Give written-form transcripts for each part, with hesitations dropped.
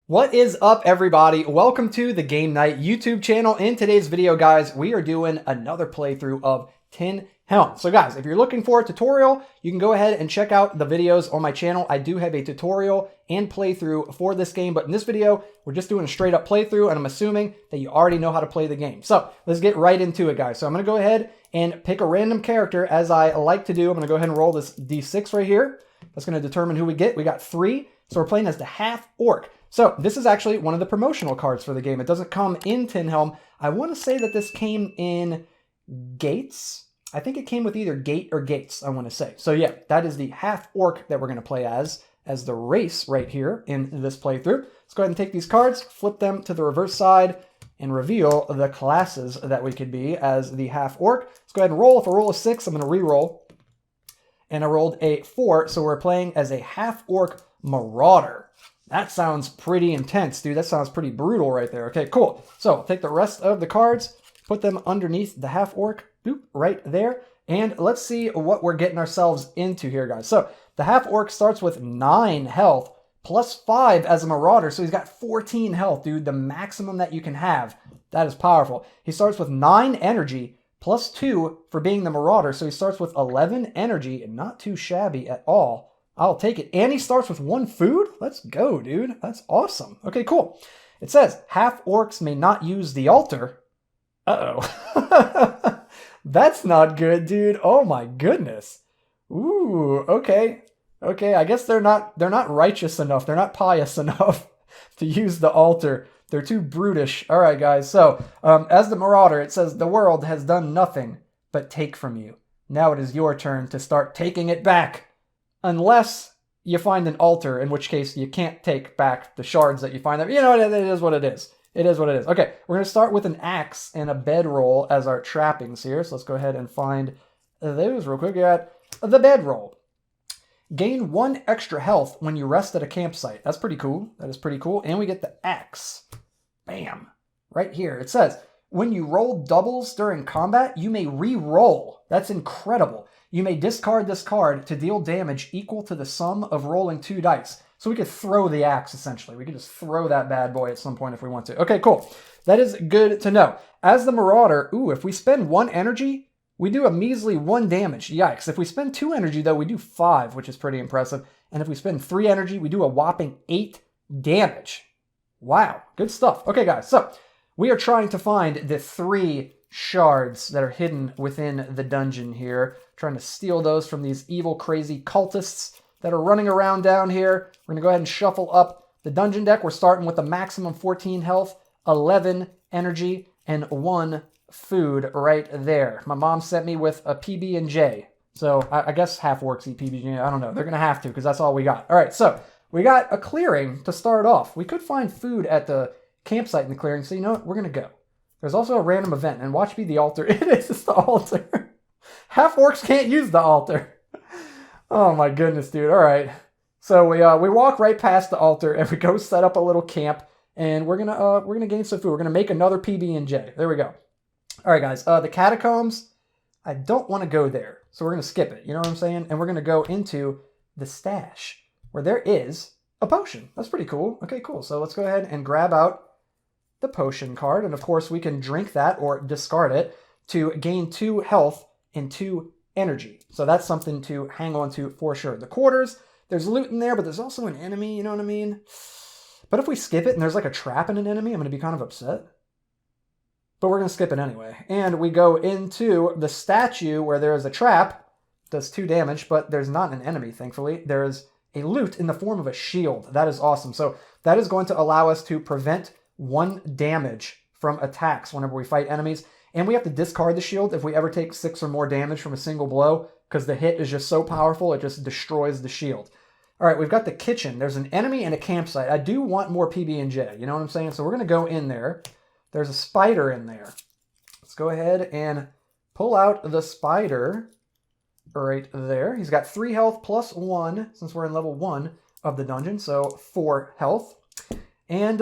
What is up, everybody? Welcome to the Game Night YouTube channel. In today's video, guys, we are doing another playthrough of Tin Helm. So guys, if you're looking for a tutorial, you can go ahead and check out the videos on my channel. I do have a tutorial and playthrough for this game, but in this video, we're just doing a straight up playthrough, and I'm assuming that you already know how to play the game. So let's get right into it, guys. So I'm going to go ahead and pick a random character, as I like to do. I'm going to go ahead and roll this D6 right here. That's going to determine who we get. We got 3, so we're playing as the Half-Ork. So this is actually one of the promotional cards for the game. It doesn't come in Tin Helm. I want to say that this came in Gates. I think it came with either Gate or Gates, I want to say. So yeah, that is the Half-Ork that we're going to play as the race right here in this playthrough. Let's go ahead and take these cards, flip them to the reverse side, and reveal the classes that we could be as the Half-Ork. Let's go ahead and roll. If I roll a 6, I'm going to re-roll. And I rolled a 4, so we're playing as a Half-Ork Marauder. That sounds pretty intense, dude. That sounds pretty brutal right there. Okay, cool. So take the rest of the cards, put them underneath the Half-Ork, boop, right there. And let's see what we're getting ourselves into here, guys. So the Half-Ork starts with 9 health, plus 5 as a Marauder. So he's got 14 health, dude. The maximum that you can have. That is powerful. He starts with 9 energy, plus 2 for being the Marauder. So he starts with 11 energy, and not too shabby at all. I'll take it. And he starts with 1 food? Let's go, dude. That's awesome. Okay, cool. It says, Half-Orks may not use the altar. Uh-oh. That's not good, dude. Oh my goodness. Ooh, okay. Okay, I guess they're not righteous enough. They're not pious enough to use the altar. They're too brutish. All right, guys. So, as the Marauder, it says, the world has done nothing but take from you. Now it is your turn to start taking it back. Unless you find an altar, in which case you can't take back the shards that you find there. You know, it is what it is. It is what it is. Okay, we're going to start with an axe and a bedroll as our trappings here. So let's go ahead and find those real quick. We got the bedroll. Gain 1 extra health when you rest at a campsite. That's pretty cool. That is pretty cool. And we get the axe. Bam. Right here. It says, when you roll doubles during combat, you may re-roll. That's incredible. You may discard this card to deal damage equal to the sum of rolling 2 dice. So we could throw the axe, essentially. We could just throw that bad boy at some point if we want to. Okay, cool. That is good to know. As the Marauder, if we spend 1 energy, we do a measly 1 damage. Yikes. If we spend 2 energy, though, we do 5, which is pretty impressive. And if we spend 3 energy, we do a whopping 8 damage. Wow, good stuff. Okay, guys, so we are trying to find the 3 shards that are hidden within the dungeon here. Trying to steal those from these evil, crazy cultists that are running around down here. We're going to go ahead and shuffle up the dungeon deck. We're starting with a maximum 14 health, 11 energy, and 1 food right there. My mom sent me with a PB&J. So I guess Half-Orks eat PB&J. I don't know. They're going to have to because that's all we got. All right, so we got a clearing to start off. We could find food at the campsite in the clearing. So you know what? We're going to go. There's also a random event, and watch me the altar. It is the altar. Half-Orks can't use the altar. Oh my goodness, dude. All right. So we walk right past the altar, and we go set up a little camp, and we're gonna gain some food. We're gonna make another PB&J. There we go. All right, guys. The catacombs. I don't want to go there, so we're gonna skip it. You know what I'm saying? And we're gonna go into the stash, where there is a potion. That's pretty cool. Okay, cool. So let's go ahead and grab out the potion card, and of course we can drink that or discard it to gain 2 health and 2 energy. So that's something to hang on to for sure. The quarters, there's loot in there, but there's also an enemy, you know what I mean? But if we skip it and there's like a trap in an enemy, I'm going to be kind of upset. But we're going to skip it anyway. And we go into the statue where there is a trap, does 2 damage, but there's not an enemy, thankfully. There's a loot in the form of a shield. That is awesome. So that is going to allow us to prevent 1 damage from attacks whenever we fight enemies. And we have to discard the shield if we ever take 6 or more damage from a single blow, because the hit is just so powerful, it just destroys the shield. All right, we've got the kitchen. There's an enemy and a campsite. I do want more PB&J, you know what I'm saying? So we're going to go in there. There's a spider in there. Let's go ahead and pull out the spider right there. He's got 3 health plus 1, since we're in level 1 of the dungeon, so 4 health. And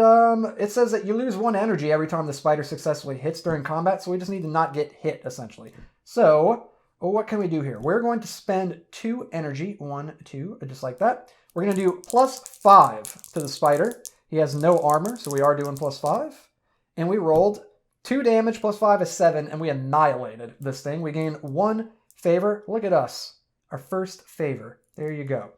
it says that you lose 1 energy every time the spider successfully hits during combat, so we just need to not get hit, essentially. So, what can we do here? We're going to spend 2 energy, 1, 2, just like that. We're going to do plus 5 to the spider, He has no armor, so we are doing +5. And we rolled 2 damage, +5 is 7, and we annihilated this thing. We gain 1 favor. Look at us. Our first favor. There you go.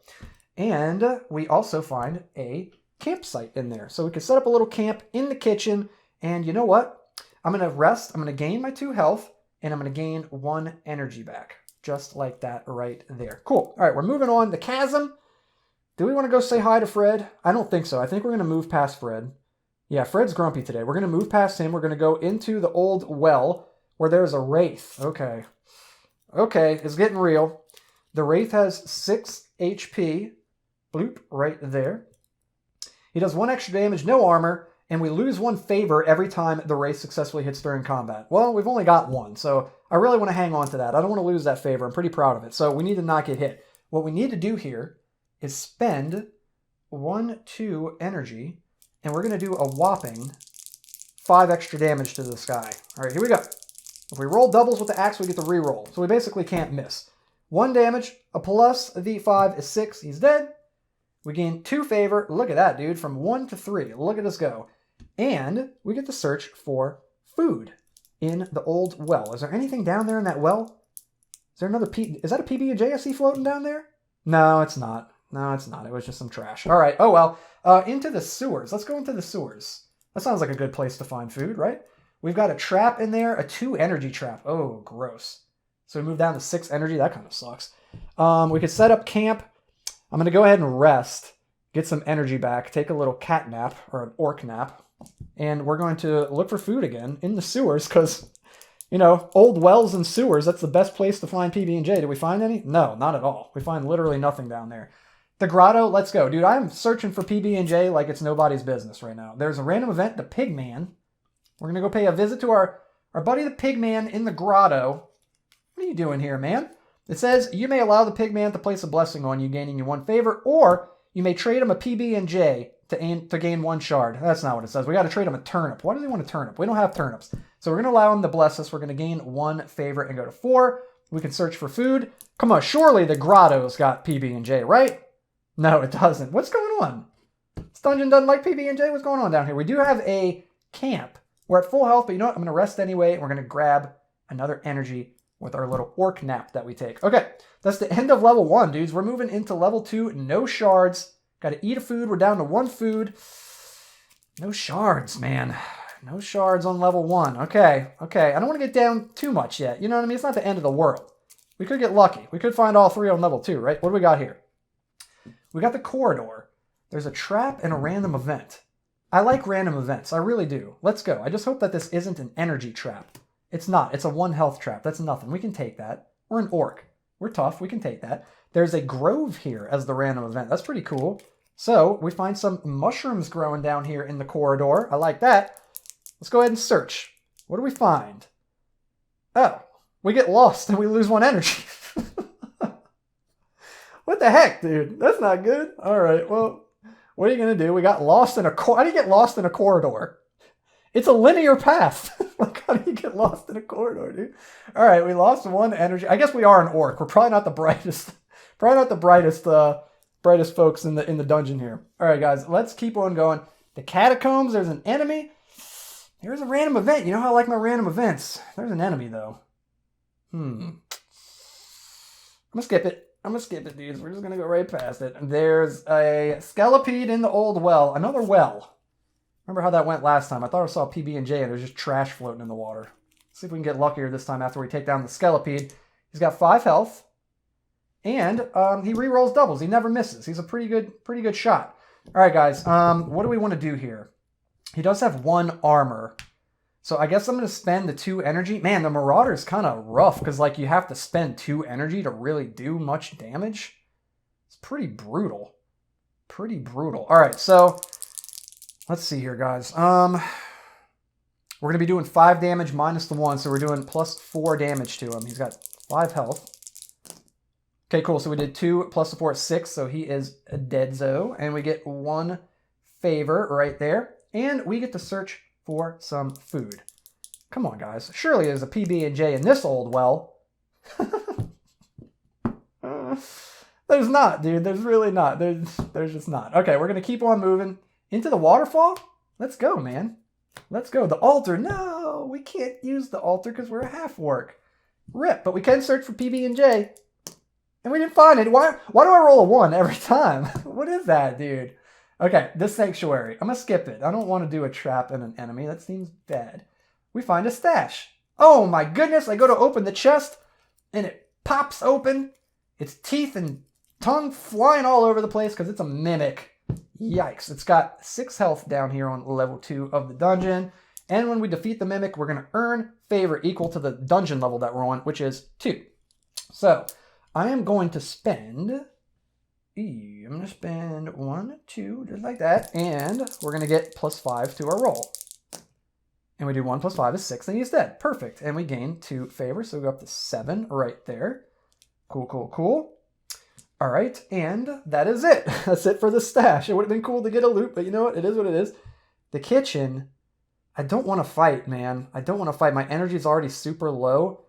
And we also find a campsite in there. So we can set up a little camp in the kitchen. And you know what? I'm going to rest. I'm going to gain my 2 health. And I'm going to gain 1 energy back. Just like that right there. Cool. All right, we're moving on. The chasm. Do we want to go say hi to Fred? I don't think so. I think we're going to move past Fred. Yeah, Fred's grumpy today. We're going to move past him. We're going to go into the old well where there's a wraith. Okay. Okay, it's getting real. The wraith has 6 HP. Bloop, right there. He does 1 extra damage, no armor, and we lose 1 favor every time the wraith successfully hits during combat. Well, we've only got 1, so I really want to hang on to that. I don't want to lose that favor. I'm pretty proud of it. So we need to not get hit. What we need to do here is spend 1, 2 energy, and we're going to do a whopping 5 extra damage to this guy. All right, here we go. If we roll doubles with the axe, we get to reroll. So we basically can't miss. 1 damage, a plus the 5 is 6. He's dead. We gain 2 favor. Look at that, dude. From 1 to 3. Look at us go. And we get to search for food in the old well. Is there anything down there in that well? Is there another Is that a PB&J I see floating down there? No, it's not. No, it's not. It was just some trash. All right. Oh, well. Into the sewers. Let's go into the sewers. That sounds like a good place to find food, right? We've got a trap in there. A 2 energy trap. Oh, gross. So we move down to 6 energy. That kind of sucks. We could set up camp. I'm going to go ahead and rest, get some energy back, take a little cat nap or an orc nap, and we're going to look for food again in the sewers because, you know, old wells and sewers, that's the best place to find PB&J. Did we find any? No, not at all. We find literally nothing down there. The grotto, let's go. Dude, I'm searching for PB&J like it's nobody's business right now. There's a random event, the Pigman. We're going to go pay a visit to our buddy the Pigman in the grotto. What are you doing here, man? It says, you may allow the Pigman to place a blessing on you, gaining you 1 favor, or you may trade him a PB&J to gain 1 shard. That's not what it says. We got to trade him a turnip. Why do they want a turnip? We don't have turnips. So we're going to allow him to bless us. We're going to gain 1 favor and go to 4. We can search for food. Come on, surely the grotto's got PB&J, right? No, it doesn't. What's going on? This dungeon doesn't like PB&J? What's going on down here? We do have a camp. We're at full health, but you know what? I'm going to rest anyway, and we're going to grab another energy with our little orc nap that we take. Okay, that's the end of level 1, dudes. We're moving into level 2. No shards. Got to eat a food. We're down to 1 food. No shards, man. No shards on level 1. Okay. I don't want to get down too much yet. You know what I mean? It's not the end of the world. We could get lucky. We could find all 3 on level 2, right? What do we got here? We got the corridor. There's a trap and a random event. I like random events. I really do. Let's go. I just hope that this isn't an energy trap. It's not. It's a 1 health trap. That's nothing. We can take that. We're an orc. We're tough. We can take that. There's a grove here as the random event. That's pretty cool. So we find some mushrooms growing down here in the corridor. I like that. Let's go ahead and search. What do we find? Oh, we get lost and we lose 1 energy. What the heck, dude? That's not good. All right, well, what are you going to do? We got lost in a how do you get lost in a corridor? It's a linear path. Like, how do you get lost in a corridor, dude? All right, we lost 1 energy. I guess we are an orc. We're probably not the brightest, brightest folks in the dungeon here. All right, guys, let's keep on going. The catacombs. There's an enemy. There's a random event. You know how I like my random events. There's an enemy though. I'm gonna skip it. Dudes. We're just gonna go right past it. There's a skelepede in the old well. Another well. Remember how that went last time? I thought I saw PB&J and there was just trash floating in the water. Let's see if we can get luckier this time after we take down the skelepede. He's got 5 health. And he rerolls doubles. He never misses. He's a pretty good shot. All right, guys. What do we want to do here? He does have 1 armor. So I guess I'm going to spend the 2 energy. Man, the Marauder is kind of rough because like you have to spend 2 energy to really do much damage. It's pretty brutal. All right, so let's see here, guys. We're going to be doing 5 damage minus the 1, so we're doing plus 4 damage to him. He's got 5 health. Okay, cool. So we did 2 plus the 4 is 6, so he is a deadzo. And we get 1 favor right there. And we get to search for some food. Come on, guys. Surely there's a PB&J in this old well. There's not, dude. There's really not. There's just not. Okay, we're going to keep on moving Into the waterfall? Let's go, man. Let's go. The altar. No, we can't use the altar because we're a Half-Ork. Rip, but we can search for PB&J. And we didn't find it. Why do I roll a 1 every time? What is that, dude? Okay, this sanctuary. I'm going to skip it. I don't want to do a trap and an enemy. That seems bad. We find a stash. Oh my goodness. I go to open the chest and it pops open. Its teeth and tongue flying all over the place because it's a mimic. Yikes. It's got 6 health down here on level 2 of the dungeon. And when we defeat the mimic, we're going to earn favor equal to the dungeon level that we're on, which is 2. So I am going to spend... I'm going to spend 1, 2, just like that. And we're going to get +5 to our roll. And we do 1 + 5 is 6, and he's dead. Perfect. And we gain 2 favor, so we go up to 7 right there. Cool, cool, cool. All right, and that is it. That's it for the stash. It would have been cool to get a loot, but you know what? It is what it is. The kitchen, I don't want to fight, man. I don't want to fight. My energy is already super low.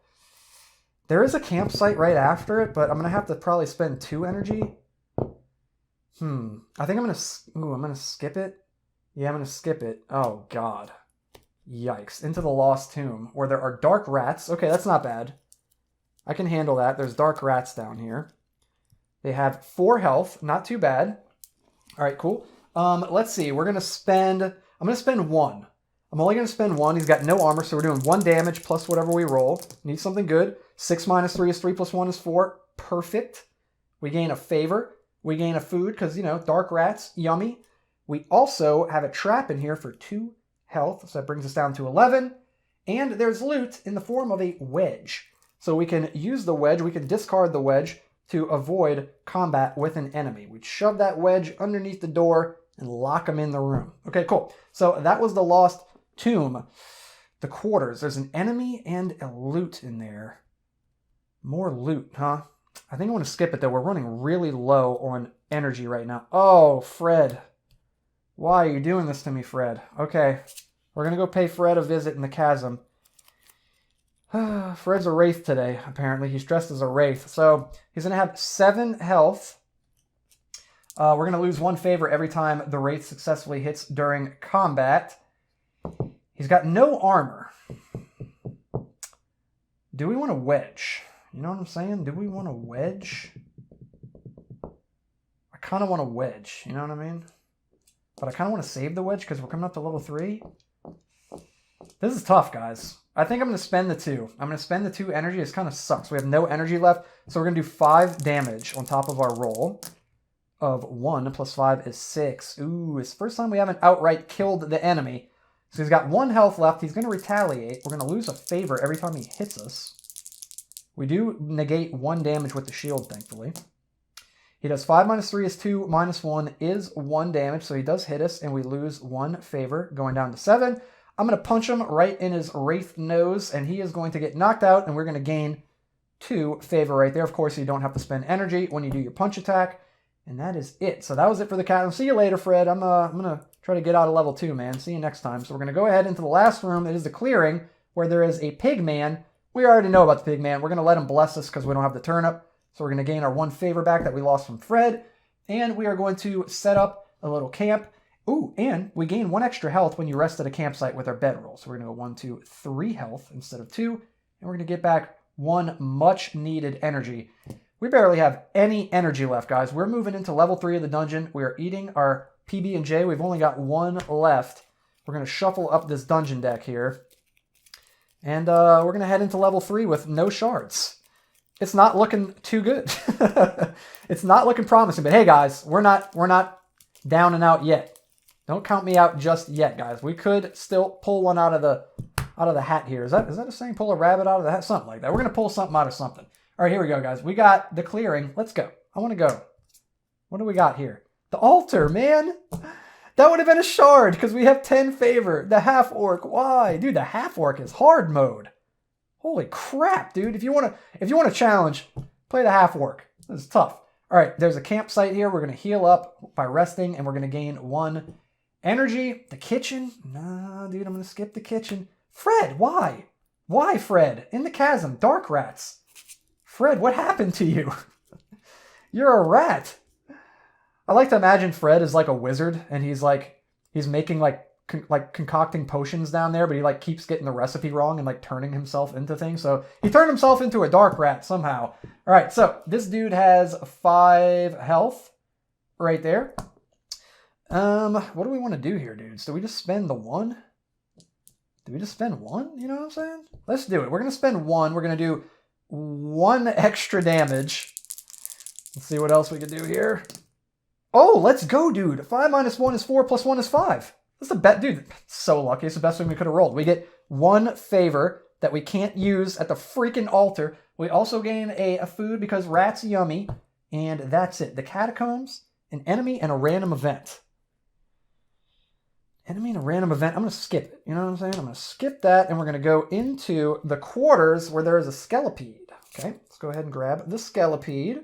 There is a campsite right after it, but I'm going to have to probably spend 2 energy. I think I'm going to skip it. Yeah, I'm going to skip it. Oh, God. Yikes. Into the Lost Tomb, where there are dark rats. Okay, that's not bad. I can handle that. There's dark rats down here. They have 4 health. Not too bad. All right, cool. Let's see. I'm going to spend 1. I'm only going to spend 1. He's got no armor, so we're doing 1 damage plus whatever we roll. Need something good. 6 minus 3 is 3 plus 1 is 4. Perfect. We gain a favor. We gain a food because, you know, dark rats. Yummy. We also have a trap in here for 2 health, so that brings us down to 11. And there's loot in the form of a wedge. So we can use the wedge. We can discard the wedge to avoid combat with an enemy. We'd shove that wedge underneath the door and lock them in the room. Okay, cool. So that was the Lost Tomb. The quarters. There's an enemy and a loot in there. More loot, huh? I think I want to skip it, though. We're running really low on energy right now. Oh, Fred. Why are you doing this to me, Fred? Okay. We're going to go pay Fred a visit in the chasm. Fred's a wraith today, apparently. He's dressed as a wraith. So he's going to have 7 health. We're going to lose 1 favor every time the wraith successfully hits during combat. He's got no armor. Do we want a wedge? You know what I'm saying? Do we want a wedge? I kind of want a wedge. You know what I mean? But I kind of want to save the wedge because we're coming up to level 3. This is tough, guys. I think I'm going to spend the 2. I'm going to spend the 2 energy. This kind of sucks. We have no energy left. So we're going to do 5 damage on top of our roll of 1 plus 5 is 6. Ooh, it's the first time we haven't outright killed the enemy. So he's got 1 health left. He's going to retaliate. We're going to lose a favor every time he hits us. We do negate 1 damage with the shield, thankfully. He does 5 minus 3 is 2, minus 1 is 1 damage. So he does hit us, and we lose 1 favor, going down to 7. I'm going to punch him right in his wraith nose, and he is going to get knocked out, and we're going to gain 2 favor right there. Of course, you don't have to spend energy when you do your punch attack, and that is it. So that was it for the chasm. See you later, Fred. I'm going to try to get out of level 2, man. See you next time. So we're going to go ahead into the last room. It is the clearing, where there is a pig man. We already know about the pig man. We're going to let him bless us because we don't have the turnip. So we're going to gain our 1 favor back that we lost from Fred, and we are going to set up a little camp. Ooh, and we gain 1 extra health when you rest at a campsite with our bedroll. So we're going to go 1, 2, 3 health instead of 2. And we're going to get back 1 much needed energy. We barely have any energy left, guys. We're moving into level 3 of the dungeon. We are eating our PB&J. We've only got 1 left. We're going to shuffle up this dungeon deck here. And we're going to head into level 3 with no shards. It's not looking too good. It's not looking promising. But hey, guys, we're not down and out yet. Don't count me out just yet, guys. We could still pull one out of the hat here. Is that a saying? Pull a rabbit out of the hat? Something like that. We're going to pull something out of something. All right, here we go, guys. We got the clearing. Let's go. I want to go. What do we got here? The altar, man. That would have been a shard because we have 10 favor. The Half-Ork. Why? Dude, the Half-Ork is hard mode. Holy crap, dude. If you want to challenge, play the Half-Ork. This is tough. All right, there's a campsite here. We're going to heal up by resting, and we're going to gain 1 energy. The kitchen? Nah, dude, I'm going to skip the kitchen. Fred, why? Why, Fred? In the chasm, dark rats. Fred, what happened to you? You're a rat. I like to imagine Fred is like a wizard, and he's like He's making like concocting potions down there, but he like keeps getting the recipe wrong and like turning himself into things. So he turned himself into a dark rat somehow. All right, so this dude has 5 health right there. What do we want to do here, dudes? Do we just spend the 1? Do we just spend 1? You know what I'm saying? Let's do it. We're going to spend 1. We're going to do 1 extra damage. Let's see what else we can do here. Oh, let's go, dude. 5 minus 1 is 4 plus 1 is 5. That's the best, dude. So lucky. It's the best thing we could have rolled. We get 1 favor that we can't use at the freaking altar. We also gain a food because rat's yummy. And that's it. The catacombs, an enemy, and a random event. Enemy and a random event. I'm going to skip it. You know what I'm saying? I'm going to skip that, and we're going to go into the quarters where there is a skelepede. Okay, let's go ahead and grab the skelepede.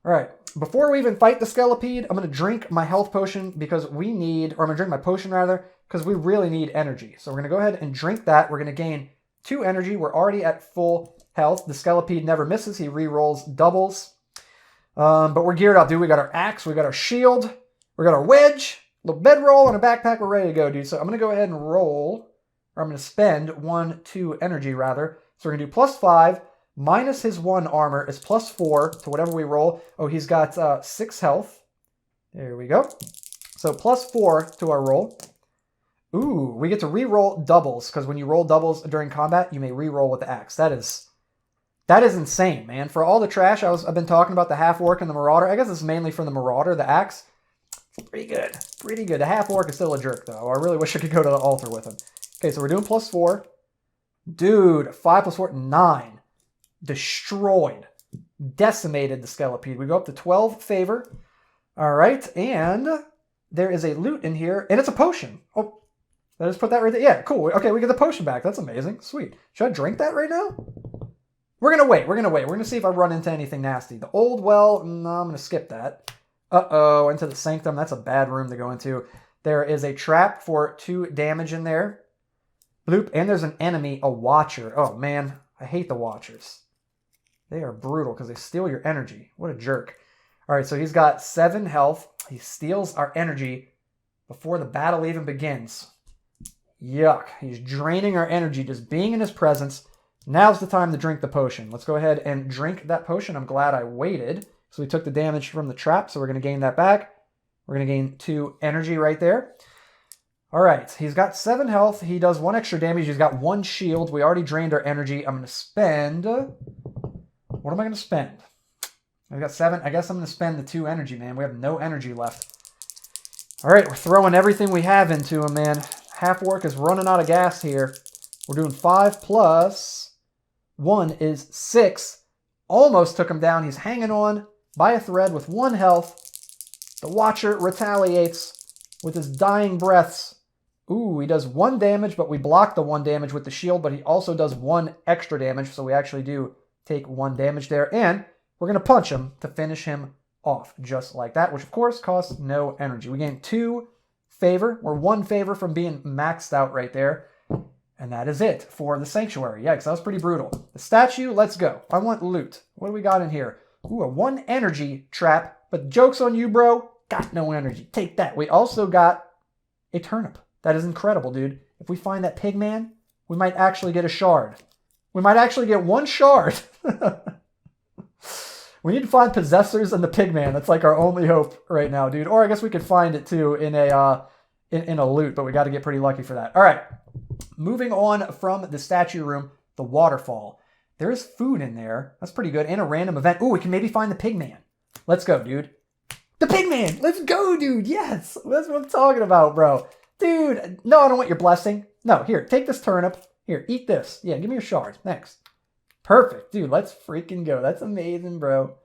All right, before we even fight the skelepede, I'm going to drink my health potion because we need, or I'm going to drink my potion rather, because we really need energy. So we're going to go ahead and drink that. We're going to gain 2 energy. We're already at full health. The skelepede never misses. He re-rolls doubles. But we're geared up, dude. We got our axe. We got our shield. We got our wedge. Little bedroll and a backpack, we're ready to go, dude. So I'm going to go ahead and roll, or I'm going to spend 2 energy, rather. So we're going to do plus 5, minus his 1 armor is plus 4 to whatever we roll. Oh, he's got 6 health. There we go. So plus 4 to our roll. Ooh, we get to re-roll doubles, because when you roll doubles during combat, you may re-roll with the axe. That is insane, man. For all the trash I've been talking about, the Half-Ork and the Marauder, I guess it's mainly from the Marauder, the axe. Pretty good. Pretty good. The Half-Ork is still a jerk, though. I really wish I could go to the altar with him. Okay, so we're doing plus 4. Dude, 5 plus 4, 9. Destroyed. Decimated the skelepede. We go up to 12 favor. All right, and there is a loot in here, and it's a potion. Oh, did I just put that right there? Yeah, cool. Okay, we get the potion back. That's amazing. Sweet. Should I drink that right now? We're going to wait. We're going to see if I run into anything nasty. The old well, no, I'm going to skip that. Uh-oh, into the sanctum. That's a bad room to go into. There is a trap for 2 damage in there. Bloop. And there's an enemy, a watcher. Oh, man. I hate the watchers. They are brutal because they steal your energy. What a jerk. All right, so he's got 7 health. He steals our energy before the battle even begins. Yuck. He's draining our energy just being in his presence. Now's the time to drink the potion. Let's go ahead and drink that potion. I'm glad I waited. So we took the damage from the trap, so we're going to gain that back. We're going to gain 2 energy right there. All right, he's got 7 health. He does 1 extra damage. He's got 1 shield. We already drained our energy. I'm going to spend... What am I going to spend? I've got 7. I guess I'm going to spend the 2 energy, man. We have no energy left. All right, we're throwing everything we have into him, man. Half-Ork is running out of gas here. We're doing 5 plus 1 is 6. Almost took him down. He's hanging on by a thread with 1 health. The Watcher retaliates with his dying breaths. Ooh, he does 1 damage, but we block the 1 damage with the shield, but he also does 1 extra damage, so we actually do take 1 damage there. And we're going to punch him to finish him off, just like that, which of course costs no energy. We gain 2 favor. We're 1 favor from being maxed out right there. And that is it for the sanctuary. Yikes, that was pretty brutal. The statue, let's go. I want loot. What do we got in here? Ooh, a 1 energy trap. But joke's on you, bro. Got no energy. Take that. We also got a turnip. That is incredible, dude. If we find that pig man, we might actually get a shard. We might actually get 1 shard. We need to find possessors and the pig man. That's like our only hope right now, dude. Or I guess we could find it too in a loot, but we got to get pretty lucky for that. All right. Moving on from the statue room, the waterfall. There is food in there. That's pretty good. And a random event. Ooh, we can maybe find the pigman. Let's go, dude. The pigman! Let's go, dude! Yes! That's what I'm talking about, bro. Dude, no, I don't want your blessing. No, here, take this turnip. Here, eat this. Yeah, give me your shard. Thanks. Perfect. Dude, let's freaking go. That's amazing, bro.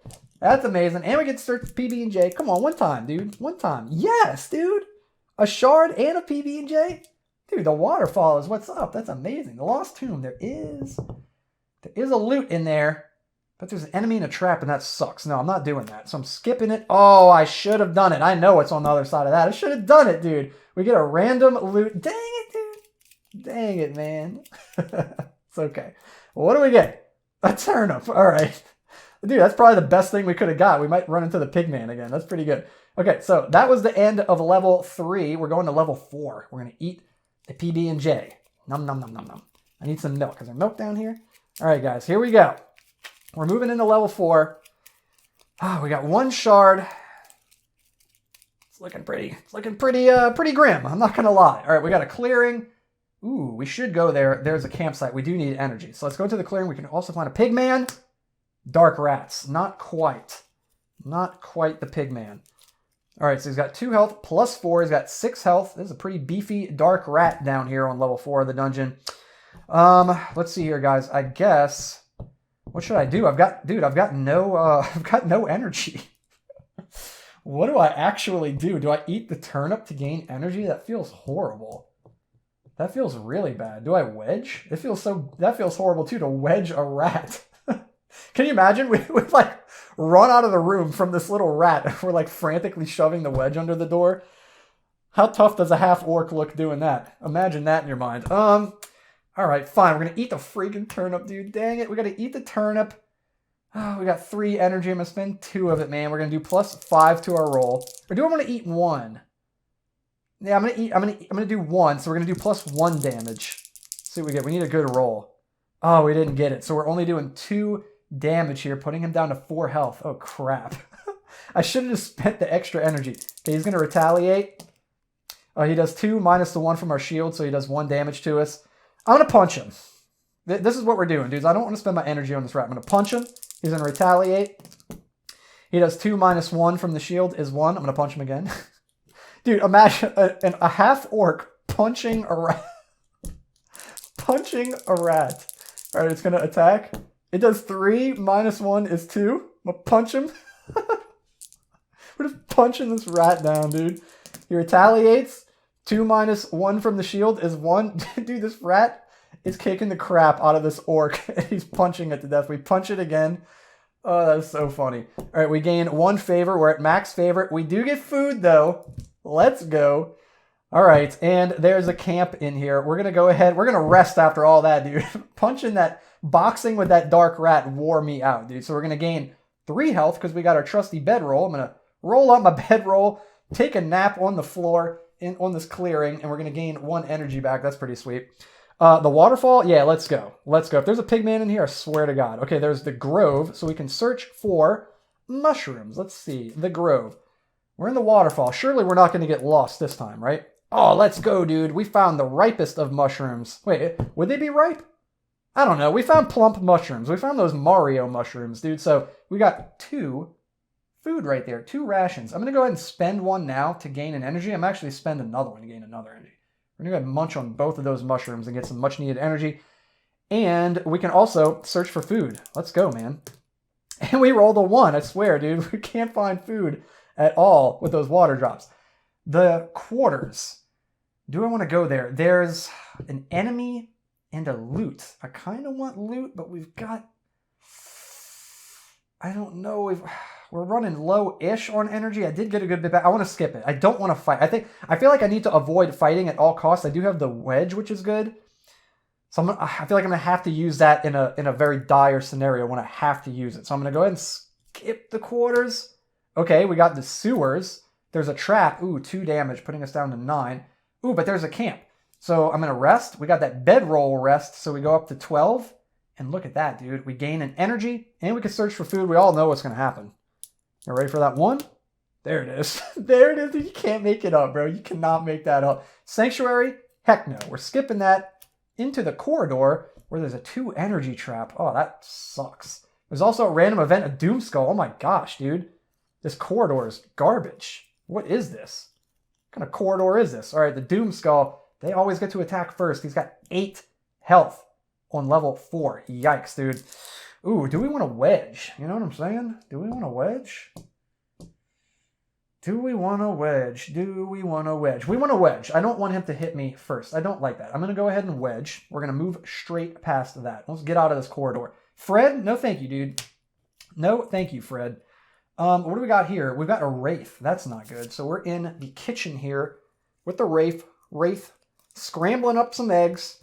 That's amazing. And we get to search PB&J. Come on, 1 time, dude. 1 time. Yes, dude! A shard and a PB&J? Dude, the waterfall is what's up. That's amazing. The Lost Tomb. There is a loot in there, but there's an enemy in a trap, and that sucks. No, I'm not doing that, so I'm skipping it. Oh, I should have done it. I know what's on the other side of that. I should have done it, dude. We get a random loot. Dang it, dude. Dang it, man. It's okay. Well, what do we get? A turnip. All right. Dude, that's probably the best thing we could have got. We might run into the pigman again. That's pretty good. Okay, so that was the end of level 3. We're going to level 4. We're going to eat the PB&J. Nom, nom, nom, nom, nom. I need some milk. Is there milk down here? All right, guys, here we go. We're moving into level 4. Oh, we got 1 shard. It's looking pretty. It's looking pretty grim. I'm not going to lie. All right, we got a clearing. Ooh, we should go there. There's a campsite. We do need energy. So let's go to the clearing. We can also find a pigman. Dark rats. Not quite. Not quite the pigman. All right, so he's got 2 health plus 4. He's got 6 health. This is a pretty beefy dark rat down here on level 4 of the dungeon. Let's see here, guys. I guess, what should I do? I've got no energy. What do I actually do? Do I eat the turnip to gain energy? That feels horrible. That feels really bad. Do I wedge? That feels horrible too, to wedge a rat. Can you imagine? We like run out of the room from this little rat and we're like frantically shoving the wedge under the door. How tough does a half-orc look doing that? Imagine that in your mind. All right, fine. We're going to eat the freaking turnip, dude. Dang it. We got to eat the turnip. Oh, we got 3 energy. I'm going to spend 2 of it, man. We're going to do plus 5 to our roll. Or do I want to eat 1? Yeah, I'm going to do 1. So we're going to do plus 1 damage. Let's see what we get. We need a good roll. Oh, we didn't get it. So we're only doing 2 damage here, putting him down to 4 health. Oh, crap. I should have just spent the extra energy. Okay, he's going to retaliate. He does 2 minus the 1 from our shield, so he does 1 damage to us. I'm going to punch him. This is what we're doing, dudes. I don't want to spend my energy on this rat. I'm going to punch him. He's going to retaliate. He does 2 minus 1 from the shield is 1. I'm going to punch him again. Dude, imagine a half-orc punching a rat. Punching a rat. All right, it's going to attack. It does 3 minus 1 is 2. I'm going to punch him. We're just punching this rat down, dude. He retaliates. 2 minus 1 from the shield is 1. Dude, this rat is kicking the crap out of this orc. He's punching it to death. We punch it again. Oh, that is so funny. All right, we gain 1 favor. We're at max favor. We do get food, though. Let's go. All right, and there's a camp in here. We're going to go ahead. We're going to rest after all that, dude. Punching that, boxing with that dark rat wore me out, dude. So we're going to gain 3 health because we got our trusty bedroll. I'm going to roll up my bedroll, take a nap on the floor on this clearing, and we're going to gain 1 energy back. That's pretty sweet. The waterfall, yeah, let's go. Let's go. If there's a pigman in here, I swear to God. Okay, there's the grove, so we can search for mushrooms. Let's see, the grove. We're in the waterfall. Surely we're not going to get lost this time, right? Oh, let's go, dude. We found the ripest of mushrooms. Wait, would they be ripe? I don't know. We found plump mushrooms. We found those Mario mushrooms, dude. So we got 2 food right there, 2 rations. I'm going to go ahead and spend 1 now to gain an energy. I'm actually spend another one to gain another energy. We're going to go ahead and munch on both of those mushrooms and get some much needed energy. And we can also search for food. Let's go, man. And we rolled a 1. I swear, dude. We can't find food at all with those water drops. The quarters. Do I want to go there? There's an enemy and a loot. I kind of want loot, but we've got... I don't know if... We're running low-ish on energy. I did get a good bit back. I want to skip it. I don't want to fight. I feel like I need to avoid fighting at all costs. I do have the wedge, which is good. So I feel like I'm going to have to use that in a very dire scenario when I have to use it. So I'm going to go ahead and skip the quarters. Okay, we got the sewers. There's a trap. Ooh, 2 damage, putting us down to 9. Ooh, but there's a camp. So I'm going to rest. We got that bedroll rest, so we go up to 12. And look at that, dude. We gain an energy, and we can search for food. We all know what's going to happen. You ready for that 1? There it is. There it is. You can't make it up, bro. You cannot make that up. Sanctuary? Heck no. We're skipping that into the corridor where there's a 2 energy trap. Oh, that sucks. There's also a random event, a doom skull. Oh my gosh, dude. This corridor is garbage. What is this? What kind of corridor is this? All right, the doom skull. They always get to attack first. He's got 8 health on level 4. Yikes, dude. Ooh, do we want to wedge? You know what I'm saying? Do we want to wedge? Do we want to wedge? Do we want to wedge? We want to wedge. I don't want him to hit me first. I don't like that. I'm going to go ahead and wedge. We're going to move straight past that. Let's get out of this corridor. Fred? No thank you, dude. No thank you, Fred. What do we got here? We've got a wraith. That's not good. So we're in the kitchen here with the wraith scrambling up some eggs.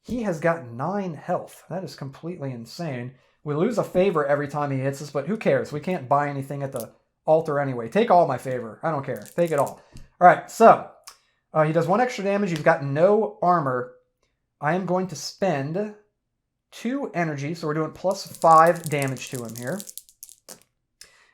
He has got 9 health. That is completely insane. We lose a favor every time he hits us, but who cares? We can't buy anything at the altar anyway. Take all my favor. I don't care. Take it all. All right, so he does 1 extra damage. He's got no armor. I am going to spend 2 energy, so we're doing +5 damage to him here.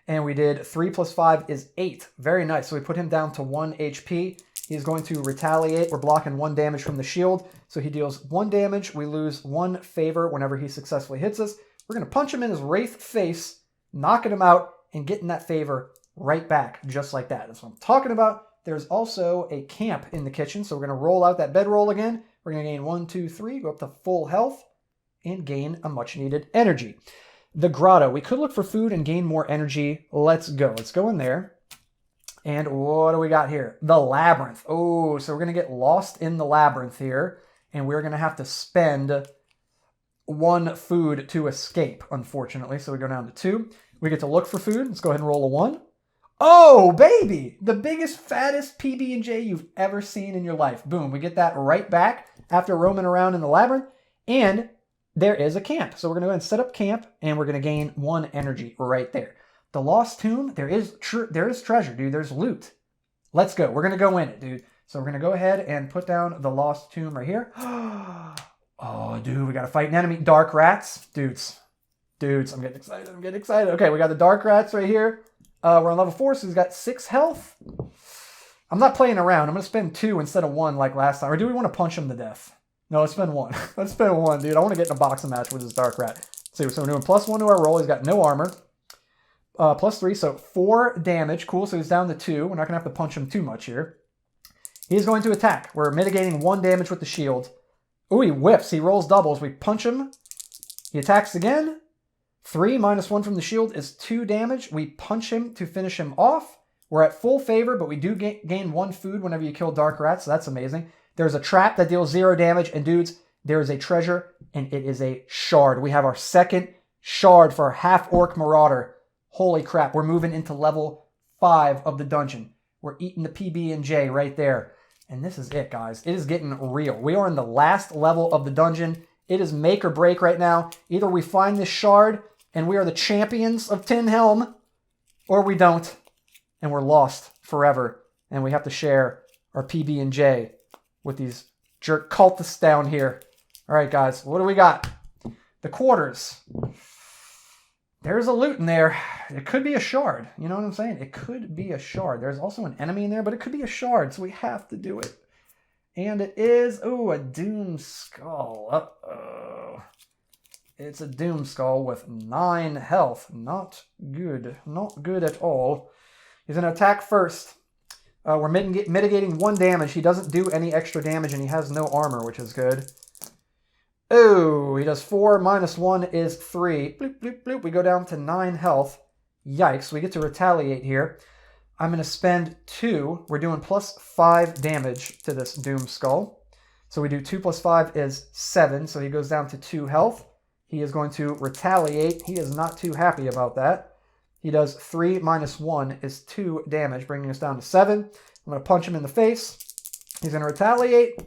And we did 3 + 5 is 8. Very nice. So we put him down to 1 HP. He's going to retaliate. We're blocking 1 damage from the shield. So he deals 1 damage. We lose 1 favor whenever he successfully hits us. We're going to punch him in his wraith face, knocking him out, and getting that favor right back, just like that. That's what I'm talking about. There's also a camp in the kitchen, so we're going to roll out that bedroll again. We're going to gain 1, 2, 3, go up to full health, and gain a much-needed energy. The grotto. We could look for food and gain more energy. Let's go. Let's go in there. And what do we got here? The labyrinth. Oh, so we're going to get lost in the labyrinth here, and we're going to have to spend 1 food to escape, unfortunately. So we go down to 2. We get to look for food. Let's go ahead and roll a 1. Oh, baby! The biggest, fattest PB&J you've ever seen in your life. Boom. We get that right back after roaming around in the labyrinth. And there is a camp. So we're going to go ahead and set up camp, and we're going to gain 1 energy right there. The Lost Tomb, there is treasure, dude. There's loot. Let's go. We're going to go in it, dude. So we're going to go ahead and put down the Lost Tomb right here. Oh, dude, we got to fight an enemy. Dark rats. Dudes, I'm getting excited. I'm getting excited. Okay, we got the dark rats right here. We're on level 4, so he's got 6 health. I'm not playing around. I'm going to spend 2 instead of 1 like last time. Or do we want to punch him to death? No, let's spend 1. Let's spend 1, dude. I want to get in a boxing match with this dark rat. See, so we're doing +1 to our roll. He's got no armor. +3, so 4 damage. Cool, so he's down to 2. We're not going to have to punch him too much here. He's going to attack. We're mitigating 1 damage with the shield. Ooh, he whips. He rolls doubles. We punch him. He attacks again. 3 minus 1 from the shield is 2 damage. We punch him to finish him off. We're at full favor, but we do gain 1 food whenever you kill dark rats, so that's amazing. There's a trap that deals 0 damage, and dudes, there is a treasure, and it is a shard. We have our 2nd shard for our Half-Ork Marauder. Holy crap, we're moving into level 5 of the dungeon. We're eating the PB&J right there. And this is it, guys. It is getting real. We are in the last level of the dungeon. It is make or break right now. Either we find this shard, and we are the champions of Tin Helm, or we don't, and we're lost forever, and we have to share our PB&J with these jerk cultists down here. All right, guys, what do we got? The quarters. There's a loot in there. It could be a shard. You know what I'm saying? It could be a shard. There's also an enemy in there, but it could be a shard, so we have to do it. And it is, ooh, a doom skull. Uh-oh. It's a doom skull with 9 health. Not good. Not good at all. He's going to attack first. We're mitigating 1 damage. He doesn't do any extra damage, and he has no armor, which is good. Oh, he does 4 minus 1 is 3. Bloop, bloop, bloop. We go down to 9 health. Yikes. We get to retaliate here. I'm going to spend 2. We're doing +5 damage to this doom skull. So we do 2 + 5 is 7. So he goes down to 2 health. He is going to retaliate. He is not too happy about that. He does 3 minus 1 is 2 damage, bringing us down to 7. I'm going to punch him in the face. He's going to retaliate.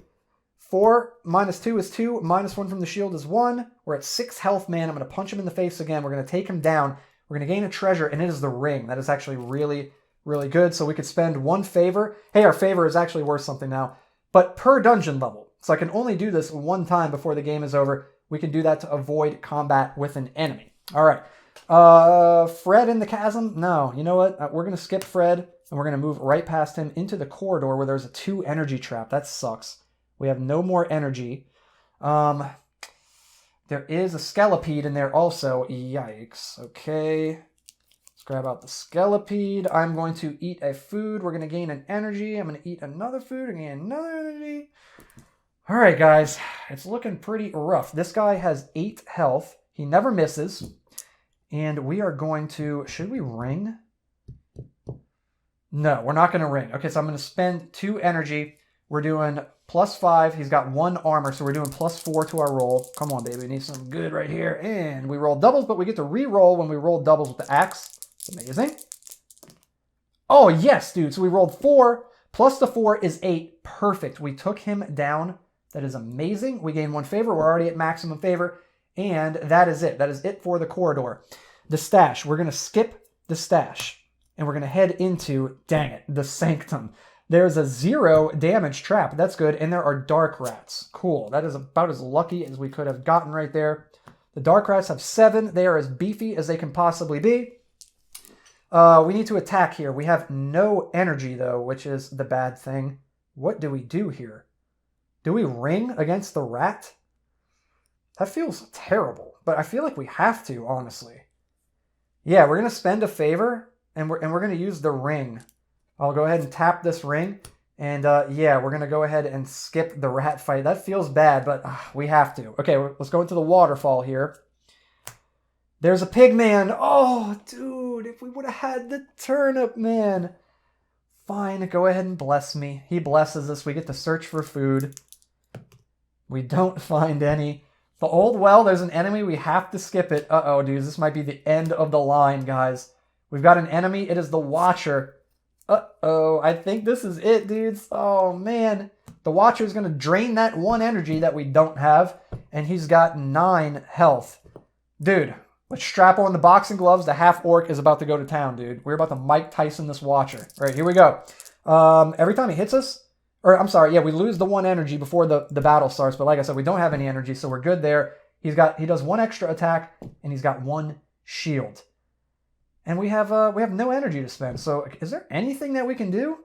4 minus 2 is 2. Minus 1 from the shield is 1. We're at 6 health, man. I'm going to punch him in the face again. We're going to take him down. We're going to gain a treasure, and it is the ring. That is actually really, really good. So we could spend 1 favor. Hey, our favor is actually worth something now. But per dungeon level. So I can only do this 1 time before the game is over. We can do that to avoid combat with an enemy. All right. Fred in the chasm? No. You know what? We're going to skip Fred, and we're going to move right past him into the corridor where there's a 2 energy trap. That sucks. We have no more energy. There is a skelepede in there also. Yikes. Okay. Let's grab out the skelepede. I'm going to eat a food. We're going to gain an energy. I'm going to eat another food and gain another energy. All right, guys. It's looking pretty rough. This guy has 8 health. He never misses. And we are going to... Should we ring? No, we're not going to ring. Okay, so I'm going to spend 2 energy. We're doing +5. He's got 1 armor, so we're doing +4 to our roll. Come on, baby. We need some good right here. And we roll doubles, but we get to re-roll when we roll doubles with the axe. It's amazing. Oh, yes, dude. So we rolled 4. Plus the 4 is 8. Perfect. We took him down. That is amazing. We gain 1 favor. We're already at maximum favor. And that is it. That is it for the corridor. The stash. We're going to skip the stash. And we're going to head into, dang it, the sanctum. There's a 0 damage trap. That's good. And there are dark rats. Cool. That is about as lucky as we could have gotten right there. The dark rats have 7. They are as beefy as they can possibly be. We need to attack here. We have no energy, though, which is the bad thing. What do we do here? Do we ring against the rat? That feels terrible, but I feel like we have to, honestly. Yeah, we're going to spend a favor, and we're going to use the ring. I'll go ahead and tap this ring, and yeah, we're going to go ahead and skip the rat fight. That feels bad, but we have to. Okay, let's go into the waterfall here. There's a pig man. Oh, dude, if we would have had the turnip man. Fine, go ahead and bless me. He blesses us. We get to search for food. We don't find any. The old well, there's an enemy. We have to skip it. Uh-oh, dudes, this might be the end of the line, guys. We've got an enemy. It is the Watcher. Uh-oh, I think this is it, dudes. Oh, man. The Watcher is going to drain that 1 energy that we don't have, and he's got 9 health. Dude, let's strap on the boxing gloves. The Half-Ork is about to go to town, dude. We're about to Mike Tyson this Watcher. All right, here we go. Every time he hits us, or I'm sorry, yeah, we lose the 1 energy before the battle starts, but like I said, we don't have any energy, so we're good there. He does 1 extra attack, and he's got 1 shield. And we have no energy to spend. So is there anything that we can do?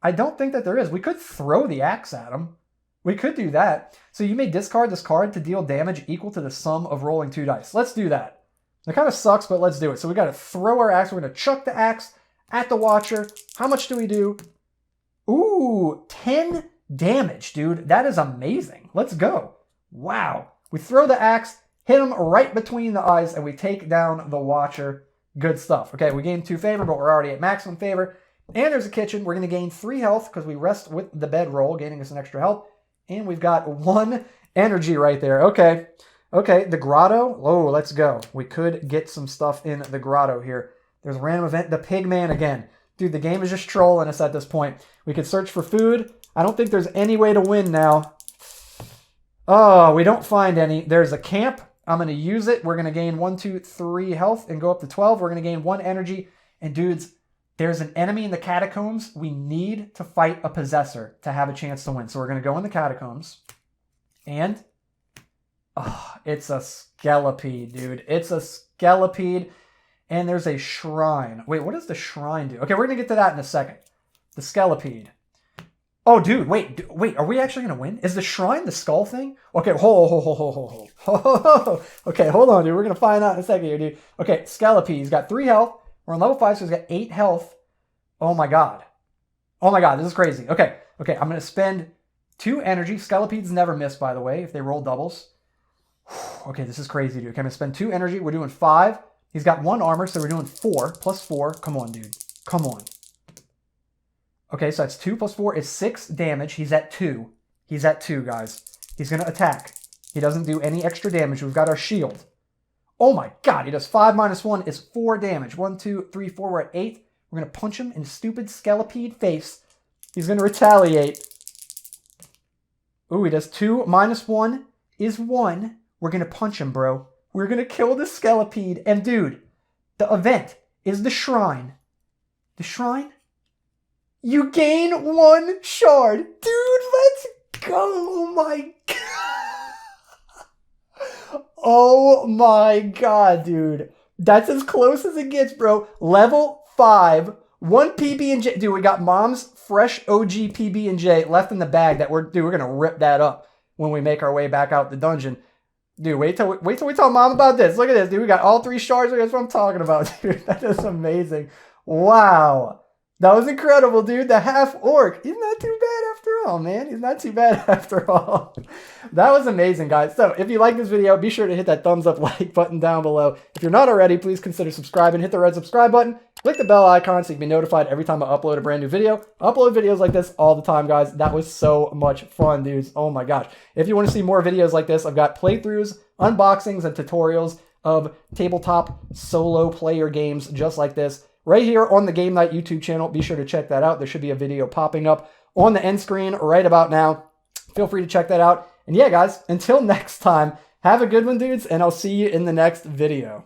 I don't think that there is. We could throw the axe at him. We could do that. So you may discard this card to deal damage equal to the sum of rolling 2 dice. Let's do that. It kind of sucks, but let's do it. So we got to throw our axe. We're going to chuck the axe at the Watcher. How much do we do? Ooh, 10 damage, dude. That is amazing. Let's go. Wow. We throw the axe, hit him right between the eyes, and we take down the Watcher. Good stuff. Okay, we gained 2 favor, but we're already at maximum favor. And there's a kitchen. We're going to gain 3 health because we rest with the bedroll, gaining us an extra health. And we've got 1 energy right there. Okay. Okay, the grotto. Oh, let's go. We could get some stuff in the grotto here. There's a random event. The pig man again. Dude, the game is just trolling us at this point. We could search for food. I don't think there's any way to win now. Oh, we don't find any. There's a camp. I'm going to use it. We're going to gain 1, 2, 3 health and go up to 12. We're going to gain 1 energy. And dudes, there's an enemy in the catacombs. We need to fight a possessor to have a chance to win. So we're going to go in the catacombs. And oh, it's a skelepede, dude. It's a skelepede. And there's a shrine. Wait, what does the shrine do? Okay, we're going to get to that in a second. The skelepede. Oh, dude, wait, are we actually going to win? Is the shrine the skull thing? Okay, hold. Okay, hold on, dude. We're going to find out in a second here, dude. Okay, skelepede. He's got 3 health. We're on level 5, so he's got 8 health. Oh, my God. Oh, my God, this is crazy. Okay, I'm going to spend 2 energy. Skelepedes never miss, by the way, if they roll doubles. Okay, this is crazy, dude. Okay, I'm going to spend 2 energy. We're doing 5. He's got 1 armor, so we're doing 4 plus 4. Come on, dude. Come on. Okay, so that's 2 plus 4 is 6 damage. He's at 2. He's at 2, guys. He's going to attack. He doesn't do any extra damage. We've got our shield. Oh my God, he does 5 minus 1 is 4 damage. 1, 2, 3, 4. We're at 8. We're going to punch him in the stupid skelepede face. He's going to retaliate. Ooh, he does 2 minus 1 is 1. We're going to punch him, bro. We're going to kill the skelepede. And dude, the event is the shrine. The shrine? You gain 1 shard. Dude, let's go. Oh my God. Oh my God, dude. That's as close as it gets, bro. Level 5. 1 PB&J. Dude, we got Mom's fresh OG PB&J left in the bag that we're going to rip that up when we make our way back out the dungeon. Dude, wait till we tell Mom about this. Look at this, dude. We got all 3 shards. That's what I'm talking about, dude. That is amazing. Wow. That was incredible, dude. The Half-Ork. He's not too bad after all, man. He's not too bad after all. That was amazing, guys. So if you like this video, be sure to hit that thumbs up like button down below. If you're not already, please consider subscribing. Hit the red subscribe button. Click the bell icon so you can be notified every time I upload a brand new video. I upload videos like this all the time, guys. That was so much fun, dudes. Oh my gosh. If you want to see more videos like this, I've got playthroughs, unboxings, and tutorials of tabletop solo player games just like this right here on the Game Night YouTube channel. Be sure to check that out. There should be a video popping up on the end screen right about now. Feel free to check that out. And yeah, guys, until next time, Have a good one, dudes, and I'll see you in the next video.